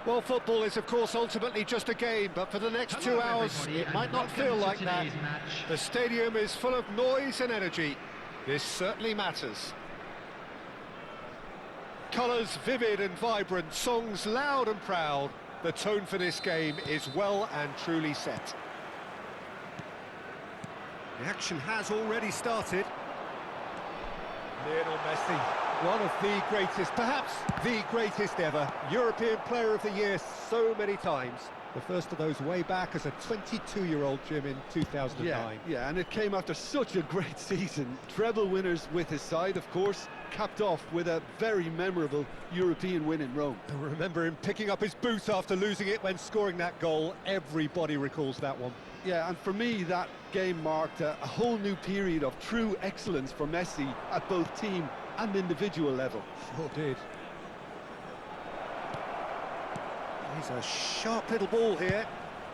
Well, football is, of course, ultimately just a game, but for the next 2 hours, it might not feel like that. The stadium is full of noise and energy. This certainly matters. Colours vivid and vibrant, songs loud and proud. The tone for this game is well and truly set. The action has already started. Lionel Messi, one of the greatest, perhaps the greatest ever, European Player of the Year so many times. The first of those way back as a 22-year-old, Jim, in 2009. Yeah, and it came after such a great season. Treble winners with his side, of course, capped off with a very memorable European win in Rome. I remember him picking up his boot after losing it when scoring that goal. Everybody recalls that one. Yeah, and for me, that game marked a whole new period of true excellence for Messi at both team and individual level. Sure did. He's a sharp little ball here.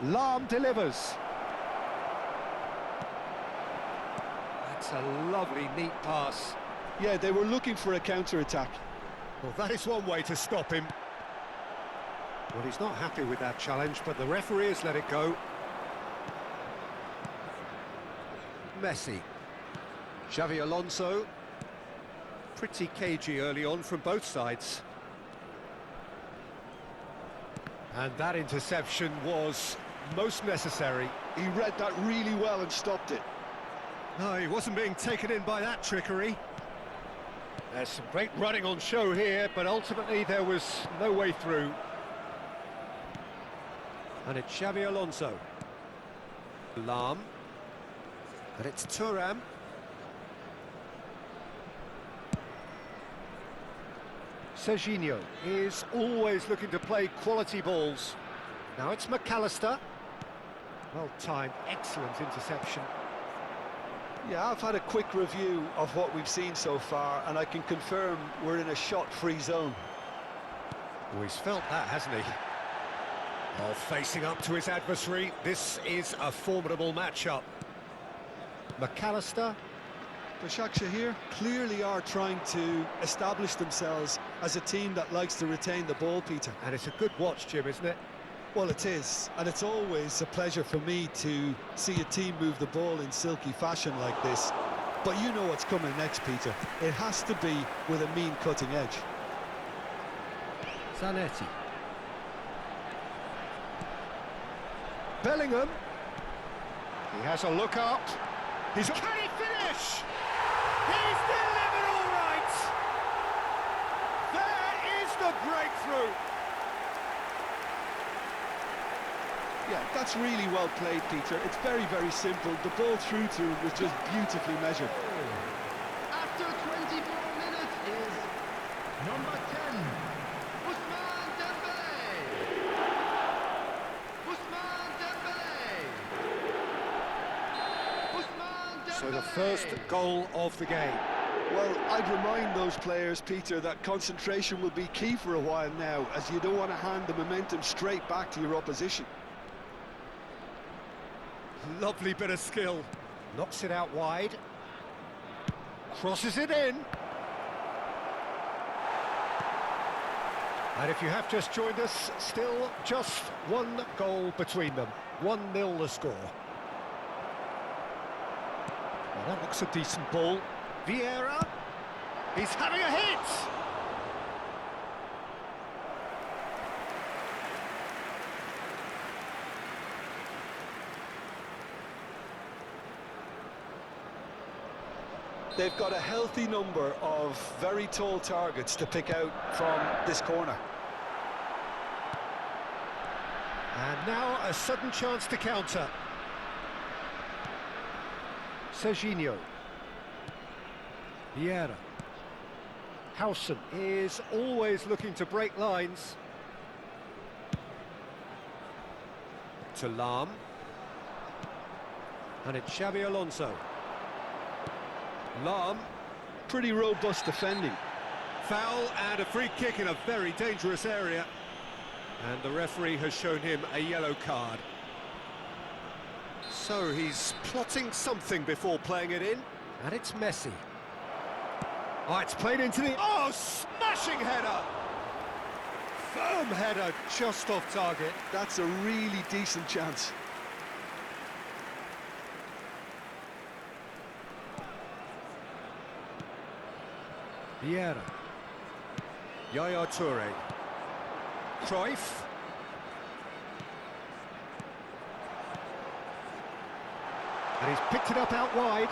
Lahm delivers. That's a lovely, neat pass. Yeah, they were looking for a counter-attack. Well, that is one way to stop him. Well, he's not happy with that challenge, but the referee has let it go. Messi. Xavi Alonso. Pretty cagey early on from both sides. And that interception was most necessary. He read that really well and stopped it. No, he wasn't being taken in by that trickery. There's some great running on show here, but ultimately there was no way through. And it's Xavi Alonso. Lahm. And it's Thuram. Serginho is always looking to play quality balls. Now it's McAllister. Well timed, excellent interception. Yeah, I've had a quick review of what we've seen so far, and I can confirm we're in a shot-free zone. Oh, he's felt that, hasn't he? Oh, facing up to his adversary, this is a formidable matchup. McAllister. Başakşehir here clearly are trying to establish themselves as a team that likes to retain the ball, Peter. And it's a good watch, Jim, isn't it? Well, it is, and it's always a pleasure for me to see a team move the ball in silky fashion like this. But you know what's coming next, Peter. It has to be with a mean cutting edge. Zanetti. Bellingham. He has a look up. Can he finish? He's delivered all right! There is the breakthrough! Yeah, that's really well played, Peter. It's very, very simple. The ball through to him was just beautifully measured. After 24 minutes is number 10, Ousmane Dembélé. Ousmane Dembélé. Ousmane Dembélé. So the first goal of the game. Well, I'd remind those players, Peter, that concentration will be key for a while now, as you don't want to hand the momentum straight back to your opposition. Lovely bit of skill. Knocks it out wide. Crosses it in. And if you have just joined us, still just one goal between them. 1-0 the score. Well, that looks a decent ball. Vieira. He's having a hit! They've got a healthy number of very tall targets to pick out from this corner. And now a sudden chance to counter. Serginho. Vieira. Howson is always looking to break lines. To Lahm. And it's Xavi Alonso. Lahm. Pretty robust defending. Foul and a free kick in a very dangerous area. And the referee has shown him a yellow card. So he's plotting something before playing it in. And it's Messi. Oh, it's played into the... Oh, smashing header! Firm header, just off target. That's a really decent chance. Vieira. Yaya Toure. Cruyff. And he's picked it up out wide.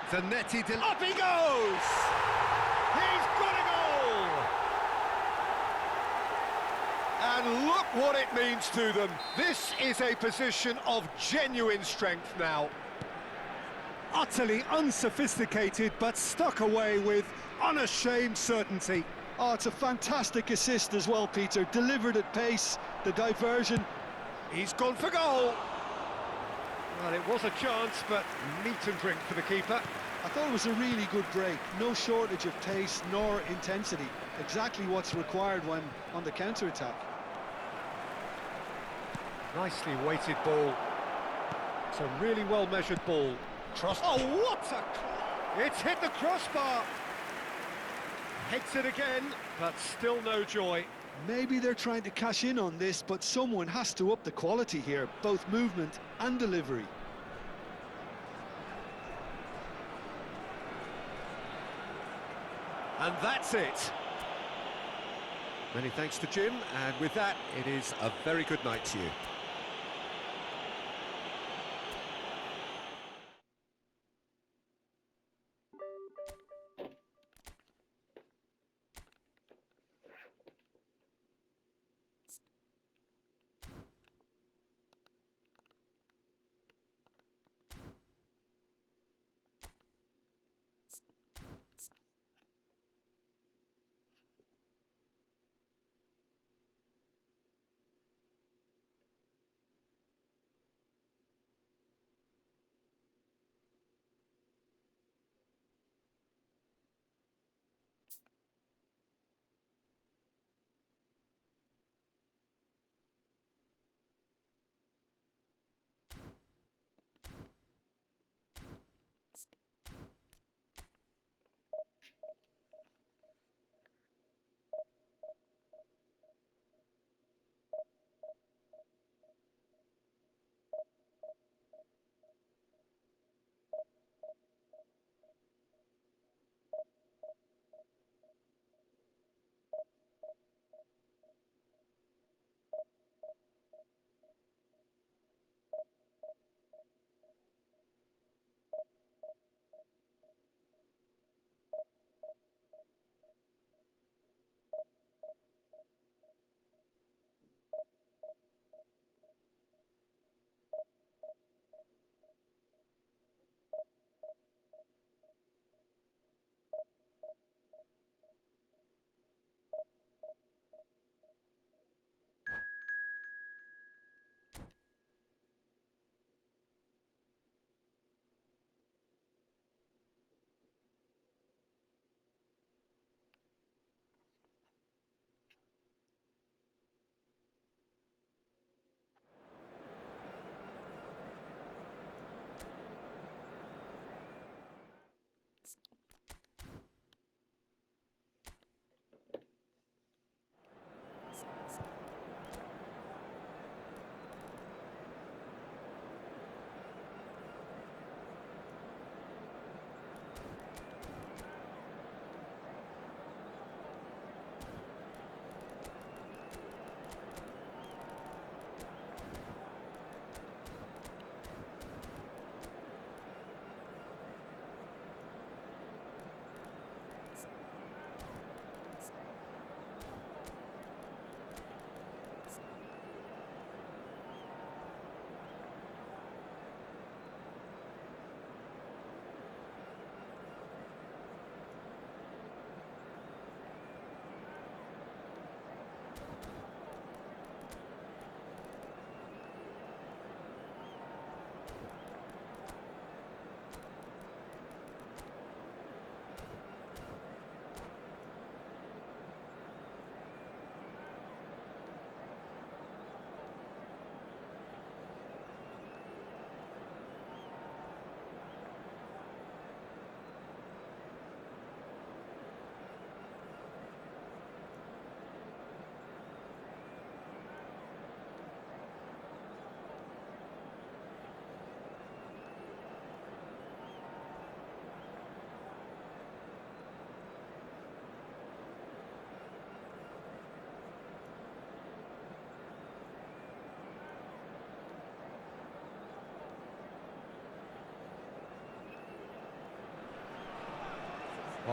Zanetti, up he goes! He's got a goal! And look what it means to them. This is a position of genuine strength now. Utterly unsophisticated, but stuck away with unashamed certainty. Oh, it's a fantastic assist as well, Peter. Delivered at pace, the diversion. He's gone for goal. Well, it was a chance, but meat and drink for the keeper. I thought it was a really good break. No shortage of pace nor intensity. Exactly what's required when on the counter-attack. Nicely weighted ball. It's a really well-measured ball. Cross. Oh, what a... It's hit the crossbar. Hits it again, but still no joy. Maybe they're trying to cash in on this, but someone has to up the quality here, both movement and delivery. And that's it. Many thanks to Jim, and with that, it is a very good night to you.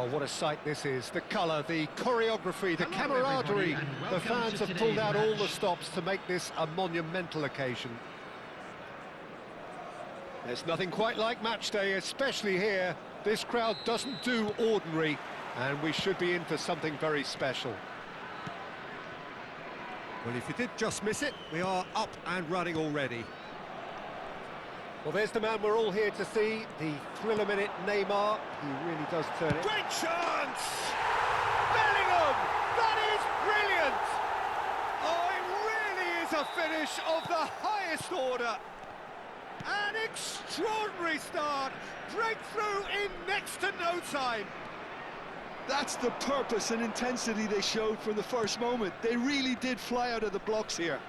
Oh, what a sight this is. The colour, the choreography, the Hello, camaraderie. everybody, and The welcome fans to have pulled today's out all the match. stops to make this a monumental occasion. There's nothing quite like match day, especially here. This crowd doesn't do ordinary, and we should be in for something very special. Well, if you did just miss it, we are up and running already. Well, there's the man we're all here to see, the thriller-minute Neymar. He really does turn it. Great chance! Bellingham! That is brilliant! Oh, it really is a finish of the highest order. An extraordinary start. Breakthrough in next to no time. That's the purpose and intensity they showed from the first moment. They really did fly out of the blocks here.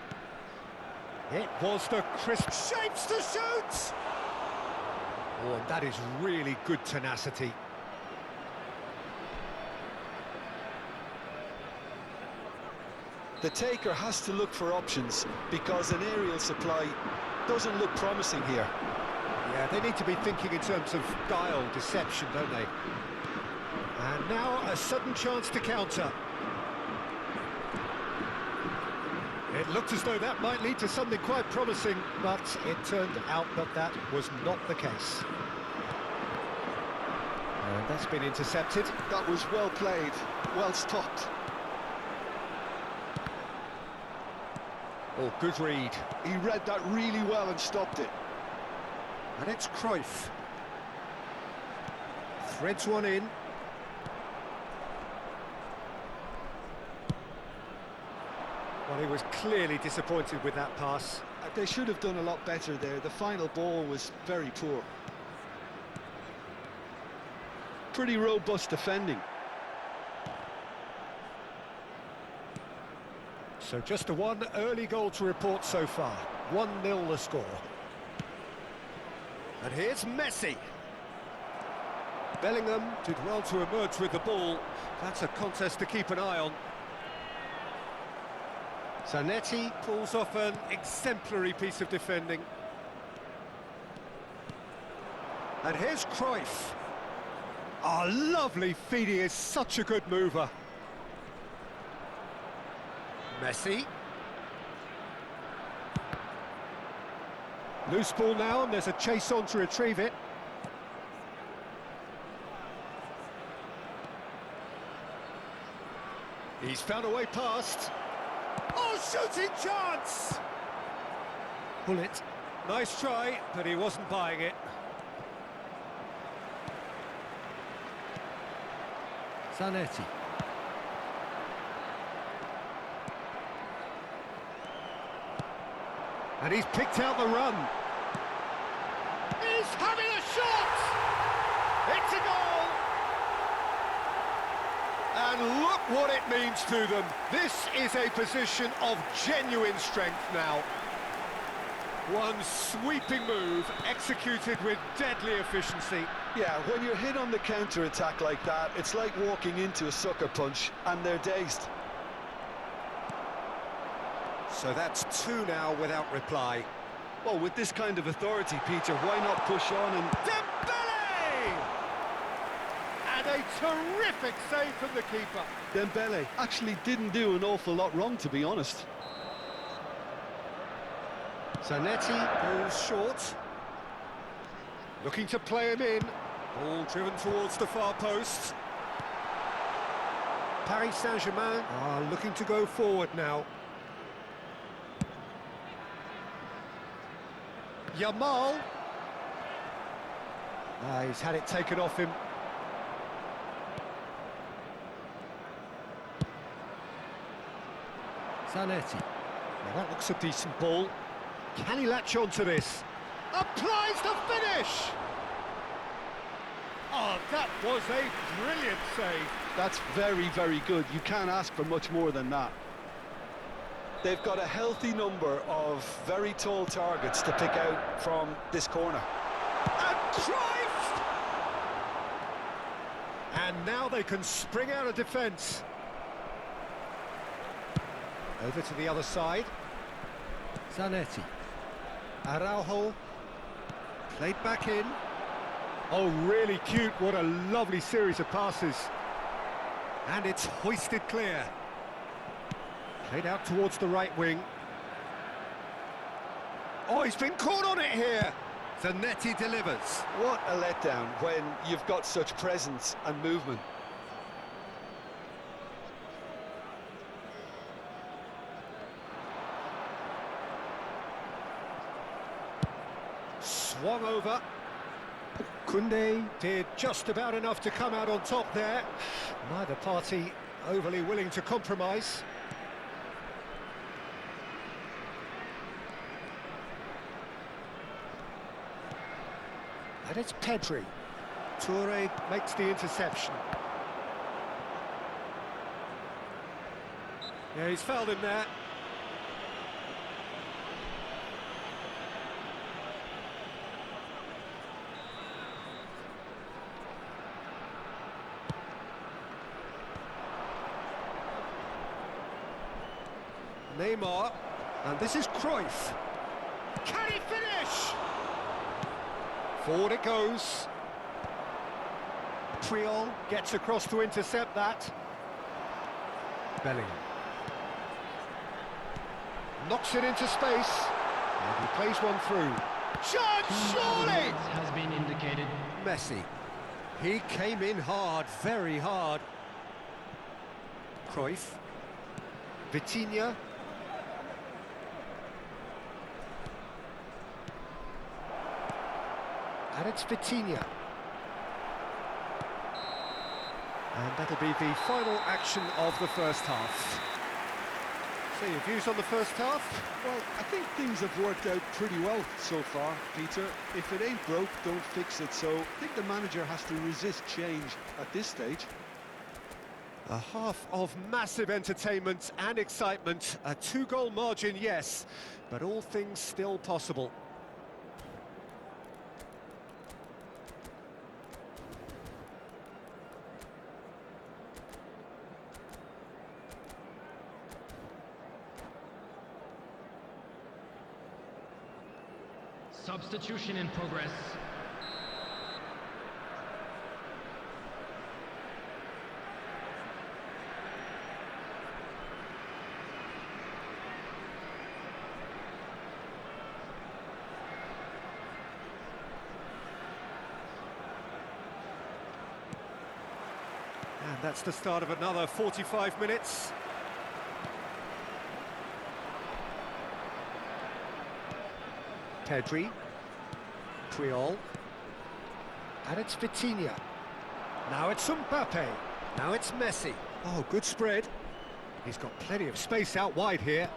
It was the crisp shapes to shoot! Oh, and that is really good tenacity. The taker has to look for options because an aerial supply doesn't look promising here. Yeah, they need to be thinking in terms of guile, deception, don't they? And now a sudden chance to counter. It looked as though that might lead to something quite promising, but it turned out that that was not the case. And that's been intercepted. That was well played, well stopped. Oh, good read. He read that really well and stopped it. And it's Cruyff. Threads one in. Well, he was clearly disappointed with that pass. They should have done a lot better there. The final ball was very poor. Pretty robust defending. So just the one early goal to report so far. 1-0 the score. And here's Messi. Bellingham did well to emerge with the ball. That's a contest to keep an eye on. Zanetti pulls off an exemplary piece of defending. And here's Cruyff. Oh, lovely feed, he is such a good mover. Messi. Loose ball now, and there's a chase on to retrieve it. He's found a way past. Oh, shooting chance! Bullet. Nice try, but he wasn't buying it. Zanetti. And he's picked out the run. He's having a shot! It's a goal! And look what it means to them. This is a position of genuine strength now. One sweeping move executed with deadly efficiency. Yeah, when you're hit on the counter-attack like that, it's like walking into a sucker punch and they're dazed. So that's two now without reply. Well, with this kind of authority, Peter, why not push on and... Dembele! And a terrific save from the keeper. Dembele actually didn't do an awful lot wrong, to be honest. Zanetti goes short. Looking to play him in. Ball driven towards the far post. Paris Saint-Germain are looking to go forward now. Yamal. He's had it taken off him. Zanetti. Now that looks a decent ball. Can he latch on to this? Applies the finish! Oh, that was a brilliant save. That's very, very good. You can't ask for much more than that. They've got a healthy number of very tall targets to pick out from this corner. And Cruyff! And now they can spring out of defence. Over to the other side. Zanetti. Araujo. Played back in. Oh, really cute. What a lovely series of passes. And it's hoisted clear. Played out towards the right wing. Oh, he's been caught on it here. Zanetti delivers. What a letdown when you've got such presence and movement. Swung over. Koundé did just about enough to come out on top there. Neither party overly willing to compromise. And it's Pedri. Toure makes the interception. Yeah, he's fouled him there. Neymar, and this is Cruyff. Can he finish? Forward it goes. Puyol gets across to intercept that. Bellingham knocks it into space, and he plays one through. Chance, surely! Has been indicated. Messi. He came in hard, very hard. Cruyff. Vitinha. And it's Vitinha. And that'll be the final action of the first half. So your views on the first half? Well, I think things have worked out pretty well so far, Peter. If it ain't broke, don't fix it. So I think the manager has to resist change at this stage. A half of massive entertainment and excitement. A 2-goal margin, yes, but all things still possible. Substitution in progress. And that's the start of another 45 minutes. Pedri, Puyol, and it's Vitinha. Now it's Mbappe, now it's Messi. Oh, good spread. He's got plenty of space out wide here.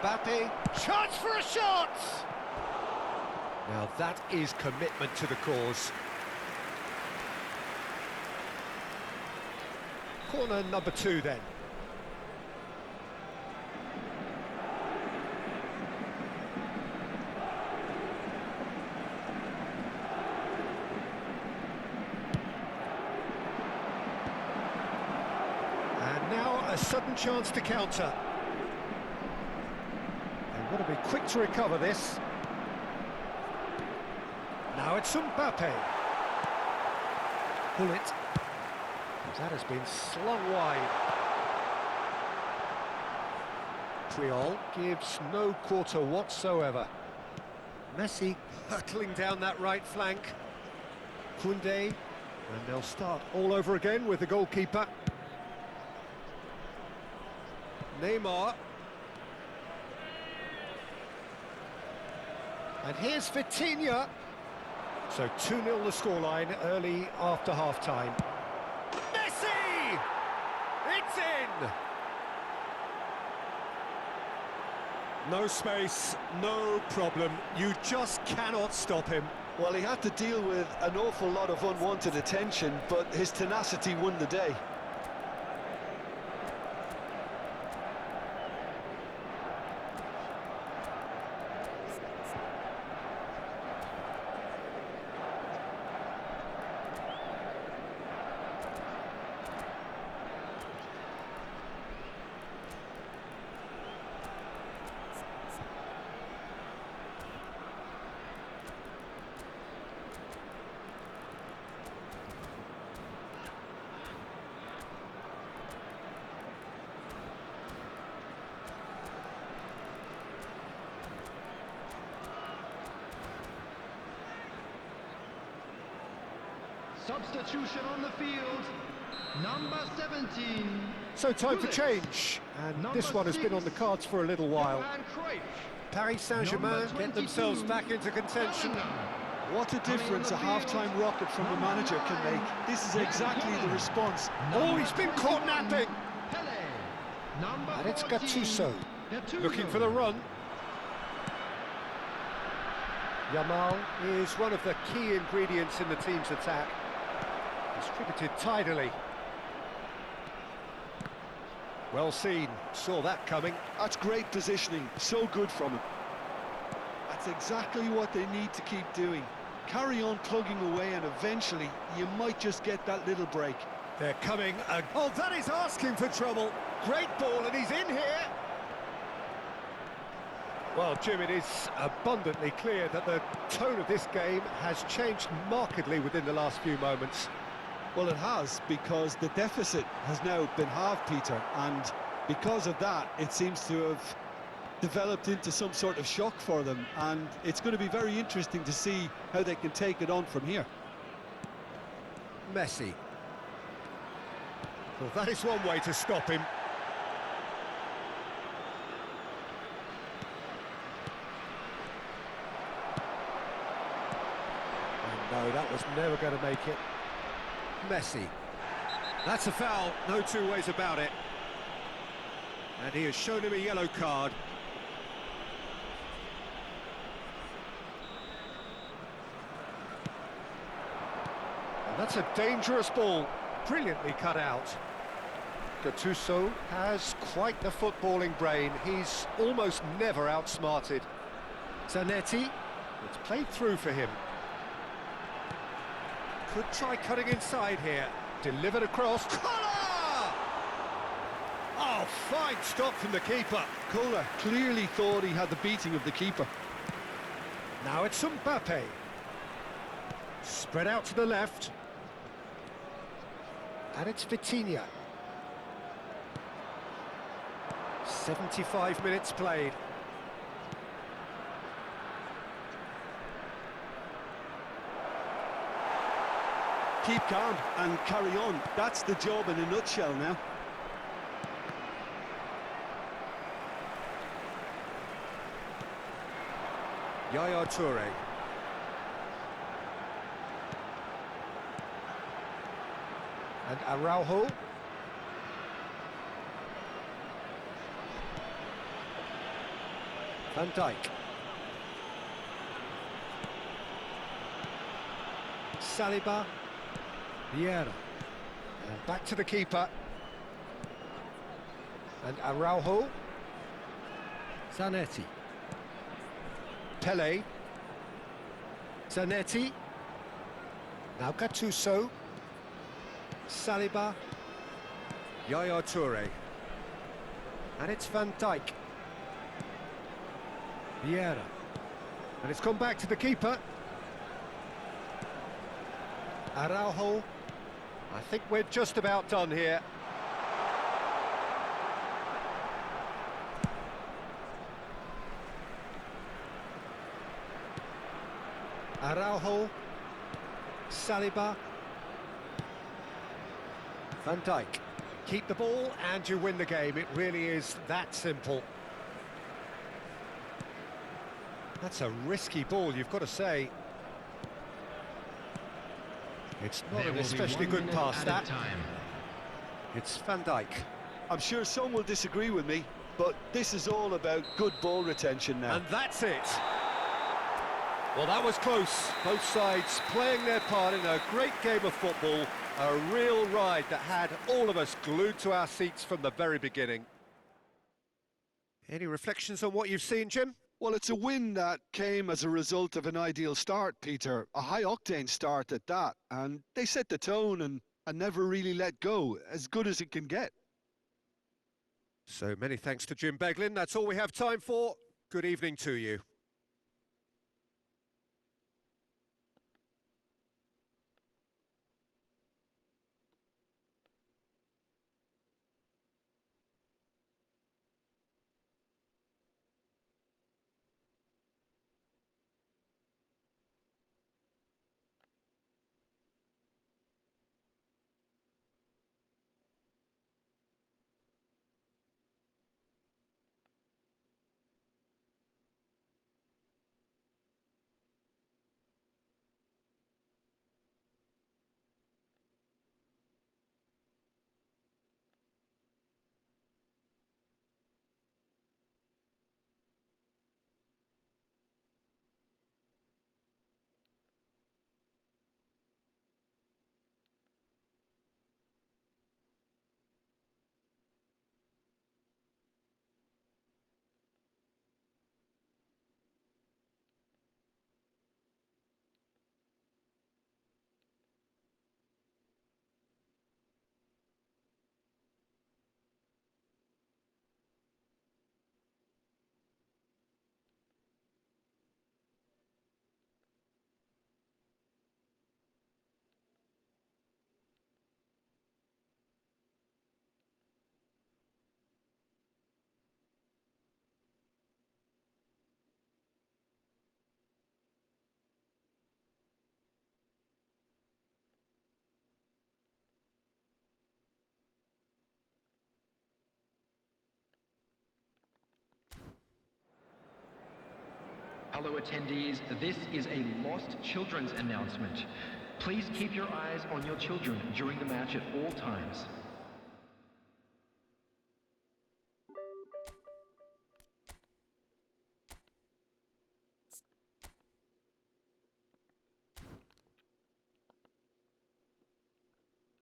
Mbappe, chance for a shot! Now that is commitment to the cause. Corner number 2 then. A sudden chance to counter. They want to be quick to recover this. Now it's Mbappe. Pull it. That has been slung wide. Puyol gives no quarter whatsoever. Messi hurtling down that right flank. Koundé, and they'll start all over again with the goalkeeper. Neymar. And here's Vitinha. So 2-0 the scoreline early after half-time. Messi! It's in! No space, no problem. You just cannot stop him. Well, he had to deal with an awful lot of unwanted attention, but his tenacity won the day. Substitution on the field. Number 17. So time for Gullit. change, and Number this one has been 6, on the cards for a little while. Johan Cruyff. Paris Saint-Germain Number get themselves 22, back into contention. Bellingham. What a difference a half-time rocket from a manager can make. This is exactly the response. Oh, he's been caught napping. Pele. Number And it's 14, Gattuso, Gattuso. looking for the run. Yamal is one of the key ingredients in the team's attack. Distributed tidily. Well seen, saw that coming. That's great positioning, so good from him. That's exactly what they need to keep doing. Carry on plugging away and eventually you might just get that little break. They're coming. Oh, that is asking for trouble. Great ball, and he's in here. Well, Jim, it is abundantly clear that the tone of this game has changed markedly within the last few moments. Well, it has, because the deficit has now been halved, Peter, and because of that, it seems to have developed into some sort of shock for them, and it's going to be very interesting to see how they can take it on from here. Messi. Well, that is one way to stop him. And no, that was never going to make it. Messi. That's a foul, no two ways about it. And he has shown him a yellow card. And that's a dangerous ball, brilliantly cut out. Gattuso has quite the footballing brain. He's almost never outsmarted. Zanetti, it's played through for him. Could try cutting inside here. Delivered across. Kola! Oh, fine stop from the keeper. Kola clearly thought he had the beating of the keeper. Now it's Mbappe. Spread out to the left. And it's Vitinha. 75 minutes played. Keep calm and carry on. That's the job in a nutshell now. Yaya Toure. And Araujo. Van Dijk. Saliba. Vieira. And back to the keeper. And Araujo. Zanetti. Pele. Zanetti. Now Gattuso. Saliba. Yaya Toure. And it's Van Dijk. Vieira. And it's gone back to the keeper. Araujo. I think we're just about done here. Araujo. Saliba. Van Dijk. Keep the ball and you win the game. It really is that simple. That's a risky ball, you've got to say. It's not There an will be especially 1 good minute pass, added that. time. It's Van Dijk. I'm sure some will disagree with me, but this is all about good ball retention now. And that's it. Well, that was close. Both sides playing their part in a great game of football. A real ride that had all of us glued to our seats from the very beginning. Any reflections on what you've seen, Jim? Well, it's a win that came as a result of an ideal start, Peter. A high-octane start at that. And they set the tone and never really let go. As good as it can get. So many thanks to Jim Beglin. That's all we have time for. Good evening to you. Fellow attendees, this is a Lost Children's announcement. Please keep your eyes on your children during the match at all times.